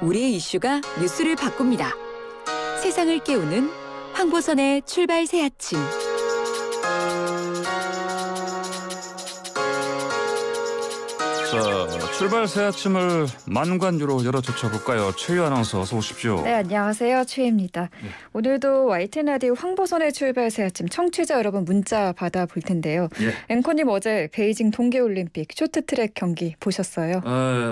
우리의 이슈가 뉴스를 바꿉니다. 세상을 깨우는 황보선의 출발 새 아침. 자, 출발 새 아침을 만관유로 열어젖혀볼까요? 최유 아나운서 어서 오십시오. 네, 안녕하세요. 최유입니다. 네. 오늘도 YTN 라디오 황보선의 출발 새 아침 청취자 여러분 문자 받아볼 텐데요. 앵커님 어제 베이징 동계올림픽 쇼트트랙 경기 보셨어요?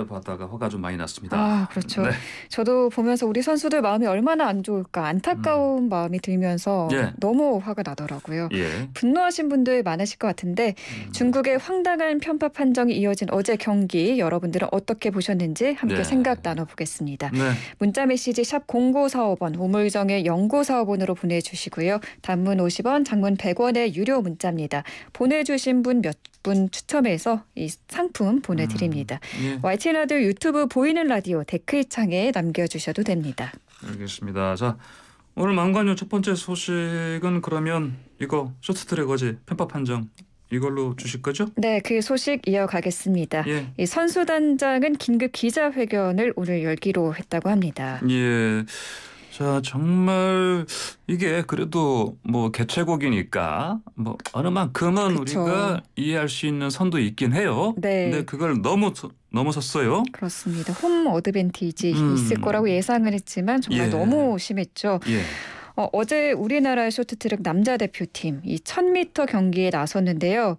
봤다가 화가 좀 많이 났습니다. 아, 그렇죠. 네. 저도 보면서 우리 선수들 마음이 얼마나 안 좋을까 안타까운 마음이 들면서 너무 화가 나더라고요. 분노하신 분들 많으실 것 같은데 중국의 황당한 편파 판정이 이어진 어제 경기 여러분들은 어떻게 보셨는지 함께 생각 나눠보겠습니다. 문자 메시지 샵 0945번 우물정의 0945번으로 보내주시고요. 단문 50원, 장문 100원의 유료 문자입니다. 보내주신 분 몇 분 추첨해서 이 상품 보내드립니다. YTN 라디오 유튜브 보이는 라디오 댓글창에 남겨주셔도 됩니다. 알겠습니다. 자, 오늘 만관유 첫 번째 소식은 그러면 이거 쇼트트랙 어제 편파 판정 이걸로 주실 거죠? 네, 그 소식 이어가겠습니다. 이 선수단장은 긴급 기자회견을 오늘 열기로 했다고 합니다. 자, 정말 이게 그래도 뭐 개최국이니까 뭐 어느 만큼은 우리가 이해할 수 있는 선도 있긴 해요. 근데 그걸 넘어섰어요. 그렇습니다. 홈 어드밴티지 있을 거라고 예상을 했지만 정말 너무 심했죠. 어제 우리나라 쇼트트랙 남자 대표팀 이 1000m 경기에 나섰는데요.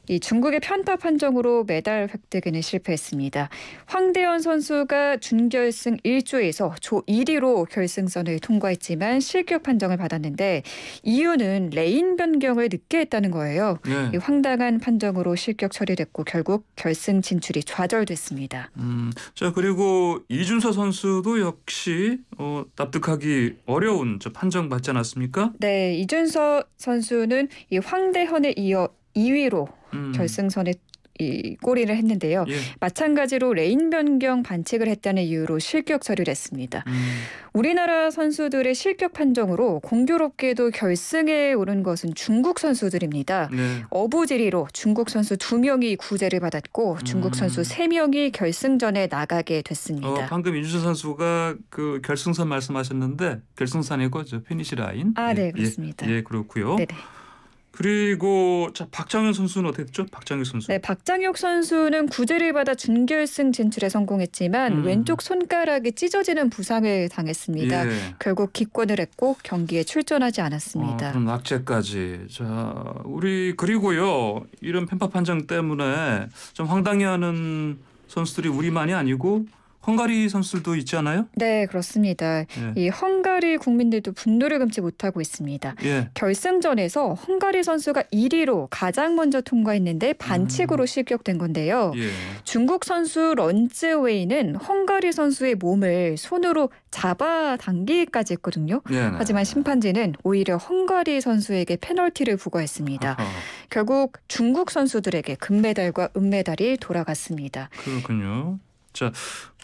이 중국의 편파 판정으로 메달 획득에는 실패했습니다. 황대현 선수가 준결승 1조에서 조 1위로 결승선을 통과했지만 실격 판정을 받았는데 이유는 레인 변경을 늦게 했다는 거예요. 이 황당한 판정으로 실격 처리됐고 결국 결승 진출이 좌절됐습니다. 자, 그리고 이준서 선수도 역시 납득하기 어려운 판정 받지 않았습니까? 네, 이준서 선수는 이 황대현에 이어 2위로 결승선에 이 골인을 했는데요. 마찬가지로 레인 변경 반칙을 했다는 이유로 실격 처리를 했습니다. 우리나라 선수들의 실격 판정으로 공교롭게도 결승에 오른 것은 중국 선수들입니다. 어부지리로 중국 선수 2명이 구제를 받았고 중국 선수 3명이 결승전에 나가게 됐습니다. 방금 이준서 선수가 그 결승선 말씀하셨는데 결승선이고 저 피니시 라인. 네, 그렇습니다. 그렇고요. 네네. 그리고 자, 박장혁 선수는 어떻게 됐죠? 박장혁 선수. 네, 박장혁 선수는 구제를 받아 준결승 진출에 성공했지만 왼쪽 손가락이 찢어지는 부상을 당했습니다. 결국 기권을 했고 경기에 출전하지 않았습니다. 그럼 악재까지. 자, 우리 그리고요. 이런 편파 판정 때문에 좀 황당해하는 선수들이 우리만이 아니고 헝가리 선수들도 있지 않아요? 네, 그렇습니다. 이 헝가리 국민들도 분노를 금치 못하고 있습니다. 결승전에서 헝가리 선수가 1위로 가장 먼저 통과했는데 반칙으로 실격된 건데요. 중국 선수 런즈웨이는 헝가리 선수의 몸을 손으로 잡아당기기까지 했거든요. 하지만 심판진은 오히려 헝가리 선수에게 페널티를 부과했습니다. 결국 중국 선수들에게 금메달과 은메달이 돌아갔습니다. 그렇군요. 자,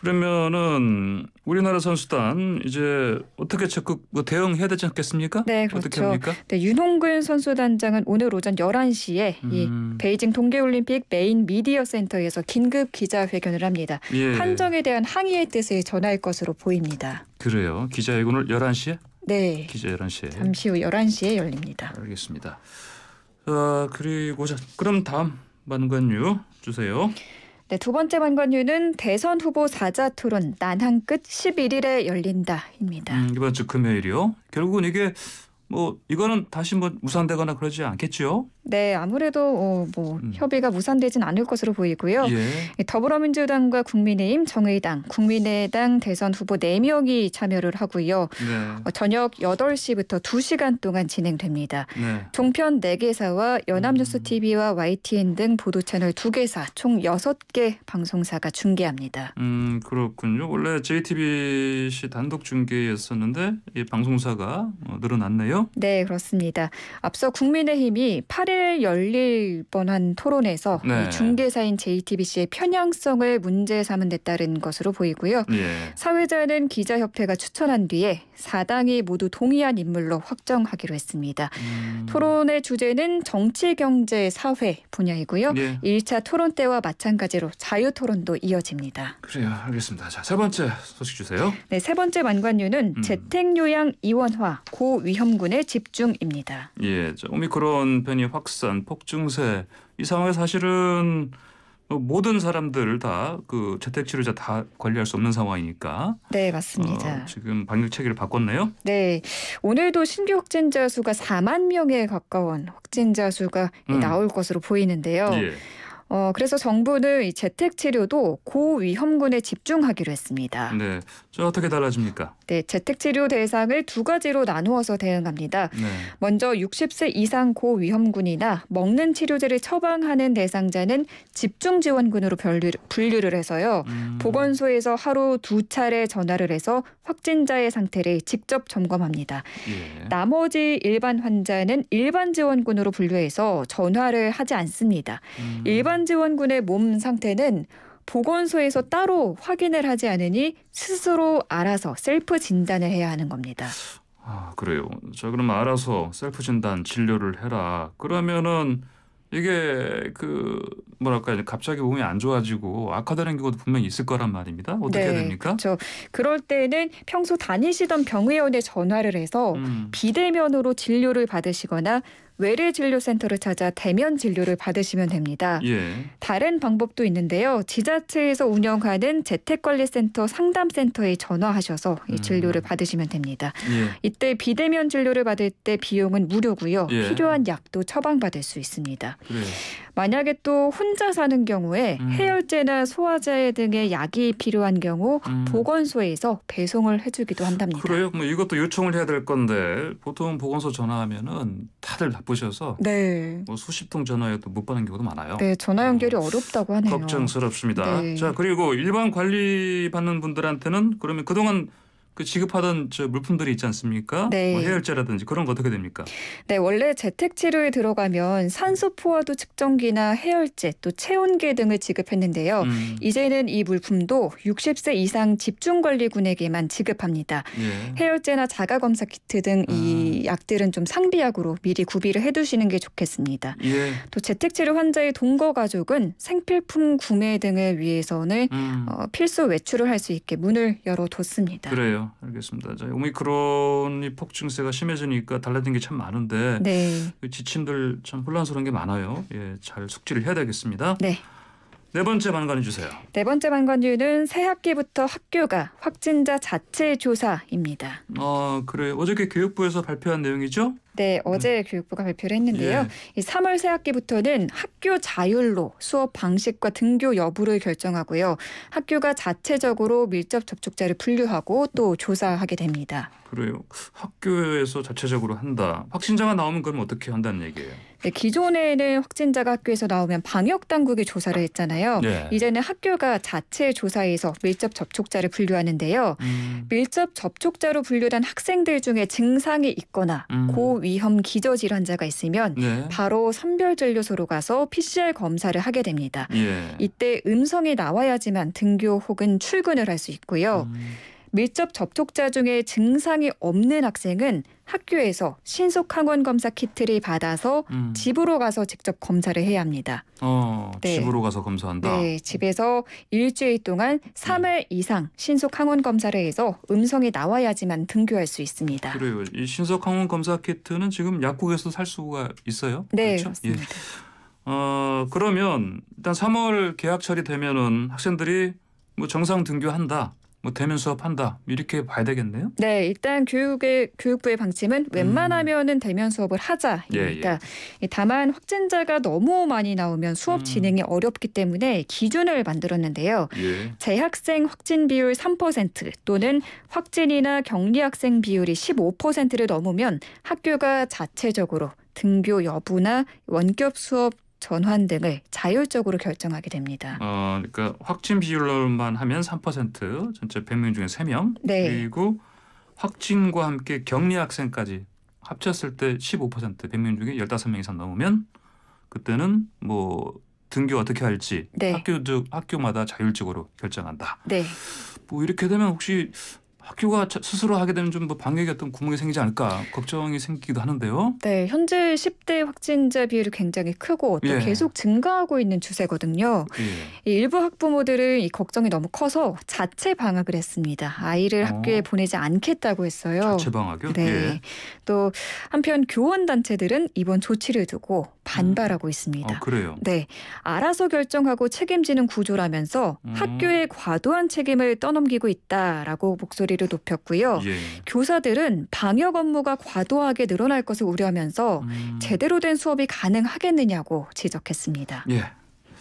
그러면은 우리나라 선수단 이제 어떻게 적극 대응해야 되지 않겠습니까? 네, 그렇죠. 어떻게 합니까? 네, 윤홍근 선수단장은 오늘 오전 11시에 이 베이징 동계올림픽 메인 미디어 센터에서 긴급 기자회견을 합니다. 판정에 대한 항의의 뜻을 전할 것으로 보입니다. 그래요. 기자회견을 11시에? 네. 기자 11시에. 잠시 후 11시에 열립니다. 알겠습니다. 그리고 자, 그럼 다음 만관유 주세요. 네, 두 번째 만관유는 대선 후보 사자토론 난항 끝 11일에 열린다입니다. 이번 주 금요일이요. 결국은 이게 뭐 이거는 다시 뭐 무산되거나 그러지 않겠죠? 네, 아무래도 협의가 무산되진 않을 것으로 보이고요. 더불어민주당과 국민의힘, 정의당, 국민의당 대선 후보 4명이 참여를 하고요. 저녁 8시부터 2시간 동안 진행됩니다. 종편 4개사와 연합뉴스TV와 YTN 등 보도채널 2개사 총 6개 방송사가 중계합니다. 그렇군요. 원래 JTBC 단독 중계였었는데 이 방송사가 늘어났네요. 네, 그렇습니다. 앞서 국민의힘이 8일 오늘 열릴 뻔한 토론에서 네. 이 중개사인 JTBC의 편향성을 문제 삼은 데 따른 것으로 보이고요. 예. 사회자는 기자협회가 추천한 뒤에 4당이 모두 동의한 인물로 확정하기로 했습니다. 토론의 주제는 정치, 경제, 사회 분야이고요. 예. 1차 토론 때와 마찬가지로 자유토론도 이어집니다. 그래요. 알겠습니다. 자, 세 번째 소식 주세요. 네, 세 번째 만관유는 재택요양 이원화 고위험군에 집중입니다. 예, 오미크론 변이 확산, 폭증세 이 상황에 사실은 모든 사람들 다 그 재택 치료자 다 관리할 수 없는 상황이니까. 네, 맞습니다. 지금 방역 체계를 바꿨네요. 네, 오늘도 신규 확진자 수가 4만 명에 가까운 확진자 수가 나올 것으로 보이는데요. 예. 그래서 정부는 이 재택 치료도 고위험군에 집중하기로 했습니다. 네, 저 어떻게 달라집니까? 네, 재택 치료 대상을 두 가지로 나누어서 대응합니다. 네. 먼저 60세 이상 고위험군이나 먹는 치료제를 처방하는 대상자는 집중지원군으로 분류를 해서요. 보건소에서 하루 2차례 전화를 해서 확진자의 상태를 직접 점검합니다. 예. 나머지 일반 환자는 일반 지원군으로 분류해서 전화를 하지 않습니다. 일반 지원군의 몸 상태는 보건소에서 따로 확인을 하지 않으니 스스로 알아서 셀프 진단을 해야 하는 겁니다. 아, 그래요. 자, 그럼 알아서 셀프 진단 진료를 해라. 그러면은 이게 뭐랄까 갑자기 몸이 안 좋아지고 악화되는 경우도 분명히 있을 거란 말입니다. 어떻게 해야 됩니까? 그렇죠. 그럴 때는 평소 다니시던 병의원에 전화를 해서 비대면으로 진료를 받으시거나 외래진료센터를 찾아 대면 진료를 받으시면 됩니다. 예. 다른 방법도 있는데요. 지자체에서 운영하는 재택관리센터 상담센터에 전화하셔서 이 진료를 받으시면 됩니다. 예. 이때 비대면 진료를 받을 때 비용은 무료고요. 예. 필요한 약도 처방받을 수 있습니다. 그래요. 만약에 또 혼자 사는 경우에 해열제나 소화제 등의 약이 필요한 경우 보건소에서 배송을 해주기도 한답니다. 그래요? 뭐 이것도 요청을 해야 될 건데 보통 보건소 전화하면은 다들 바쁘셔서 네. 뭐 수십 통 전화해도 못 받는 경우도 많아요. 네, 전화 연결이 어렵다고 하네요. 걱정스럽습니다. 네. 자, 그리고 일반 관리 받는 분들한테는 그러면 그동안 지급하던 물품들이 있지 않습니까? 네. 뭐 해열제라든지 그런 거 어떻게 됩니까? 네, 원래 재택 치료에 들어가면 산소 포화도 측정기나 해열제, 또 체온계 등을 지급했는데요. 이제는 이 물품도 60세 이상 집중관리군에게만 지급합니다. 예. 해열제나 자가검사 키트 등 이 약들은 좀 상비약으로 미리 구비를 해두시는 게 좋겠습니다. 예. 또 재택 치료 환자의 동거 가족은 생필품 구매 등을 위해서는 필수 외출을 할 수 있게 문을 열어뒀습니다. 그래요. 알겠습니다. 자, 오미크론이 폭증세가 심해지니까 달라진 게 참 많은데 네. 지침들 참 혼란스러운 게 많아요. 예, 잘 숙지를 해야 되겠습니다. 네. 네 번째 만관해 주세요. 네 번째 만관유는 새 학기부터 학교가 확진자 자체 조사입니다. 그래요. 어저께 교육부에서 발표한 내용이죠? 네, 어제 교육부가 발표를 했는데요. 이 3월 새 학기부터는 학교 자율로 수업 방식과 등교 여부를 결정하고요. 학교가 자체적으로 밀접 접촉자를 분류하고 또 조사하게 됩니다. 그래요. 학교에서 자체적으로 한다. 확진자가 나오면 그럼 어떻게 한다는 얘기예요? 네, 기존에는 확진자가 학교에서 나오면 방역 당국이 조사를 했잖아요. 네. 이제는 학교가 자체 조사해서 밀접 접촉자를 분류하는데요. 밀접 접촉자로 분류된 학생들 중에 증상이 있거나 고위험 기저질환자가 있으면 네. 바로 선별진료소로 가서 PCR 검사를 하게 됩니다. 예. 이때 음성이 나와야지만 등교 혹은 출근을 할 수 있고요. 밀접 접촉자 중에 증상이 없는 학생은 학교에서 신속 항원 검사 키트를 받아서 집으로 가서 직접 검사를 해야 합니다. 네. 집으로 가서 검사한다. 네, 집에서 일주일 동안 3회 이상 신속 항원 검사를 해서 음성이 나와야지만 등교할 수 있습니다. 그래요. 이 신속 항원 검사 키트는 지금 약국에서 살 수가 있어요? 네, 그렇죠? 맞습니다. 예. 그러면 일단 3월 개학철이 되면은 학생들이 뭐 정상 등교한다. 뭐 대면 수업한다 이렇게 봐야 되겠네요. 네, 일단 교육부의 방침은 웬만하면은 대면 수업을 하자입니다. 예. 다만 확진자가 너무 많이 나오면 수업 진행이 어렵기 때문에 기준을 만들었는데요. 예. 재학생 확진 비율 3% 또는 확진이나 격리 학생 비율이 15%를 넘으면 학교가 자체적으로 등교 여부나 원격 수업 전환 등을 자율적으로 결정하게 됩니다. 그러니까 확진 비율로만 하면 3%, 전체 100명 중에 3명. 네. 그리고 확진과 함께 격리 학생까지 합쳤을 때 15%, 100명 중에 15명 이상 넘으면 그때는 뭐 등교 어떻게 할지 학교마다 자율적으로 결정한다. 네. 뭐 이렇게 되면 혹시 학교가 스스로 하게 되면 좀 뭐 방역에 어떤 구멍이 생기지 않을까 걱정이 생기기도 하는데요. 네, 현재 10대 확진자 비율이 굉장히 크고 또 계속 증가하고 있는 추세거든요. 이 일부 학부모들은 이 걱정이 너무 커서 자체 방학을 했습니다. 아이를 학교에 보내지 않겠다고 했어요. 자체 방학이요? 네. 또 한편 교원 단체들은 이번 조치를 두고 반발하고 있습니다. 그래요? 네, 알아서 결정하고 책임지는 구조라면서 학교에 과도한 책임을 떠넘기고 있다라고 목소리를 높였고요. 교사들은 방역 업무가 과도하게 늘어날 것을 우려하면서 제대로 된 수업이 가능하겠느냐고 지적했습니다.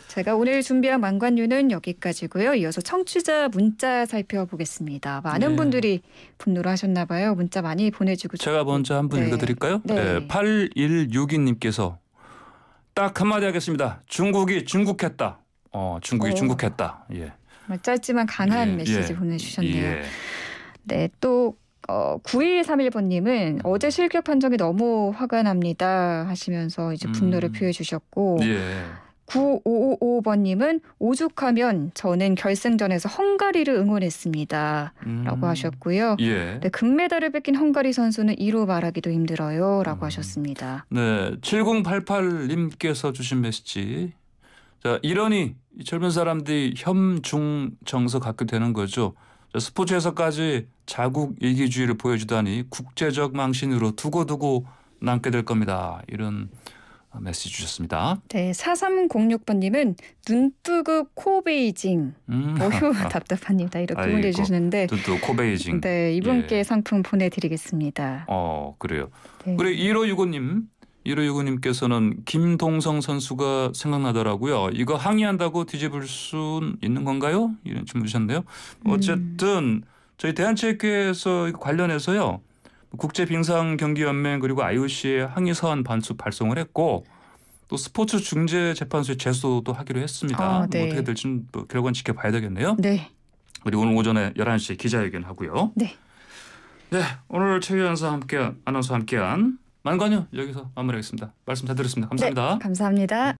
제가 오늘 준비한 만관유는 여기까지고요. 이어서 청취자 문자 살펴보겠습니다. 많은 분들이 분노를 하셨나 봐요. 문자 많이 보내주고 제가 먼저 한번 읽어드릴까요? 네. 8162님께서 딱 한마디 하겠습니다. 중국이 중국했다. 중국이 중국했다. 짧지만 강한 메시지 보내주셨네요. 네, 또 9131번님은 어제 실격 판정이 너무 화가 납니다 하시면서 이제 분노를 표해 주셨고 9555번님은 오죽하면 저는 결승전에서 헝가리를 응원했습니다 라고 하셨고요. 네, 금메달을 뺏긴 헝가리 선수는 이루 말하기도 힘들어요 라고 하셨습니다. 네, 7088님께서 주신 메시지. 자, 이러니 젊은 사람들이 혐중정서 갖게 되는 거죠. 스포츠에서까지 자국 이기주의를 보여주다니 국제적 망신으로 두고두고 남게 될 겁니다. 이런 메시지 주셨습니다. 네, 4306번님은 눈뜨고 코베이징. 어휴 답답합니다. 이렇게 보내주시는데. 눈뜨고 코베이징. 네, 이분께 상품 보내드리겠습니다. 그래요. 네. 그리고 1565님께서는 김동성 선수가 생각나더라고요. 이거 항의한다고 뒤집을 수 있는 건가요? 이런 질문 주셨는데요. 어쨌든 저희 대한체육회에서 관련해서요. 국제빙상경기연맹 그리고 IOC에 항의 사안 발송을 했고 또 스포츠 중재재판소에 제소도 하기로 했습니다. 뭐 어떻게 될지는 결과는 지켜봐야 되겠네요. 네. 그리고 오늘 오전에 11시에 기자회견 하고요. 네. 네, 오늘 최유연사 아나운서와 함께한 만관유 여기서 마무리하겠습니다. 말씀 잘 들었습니다. 감사합니다. 네, 감사합니다.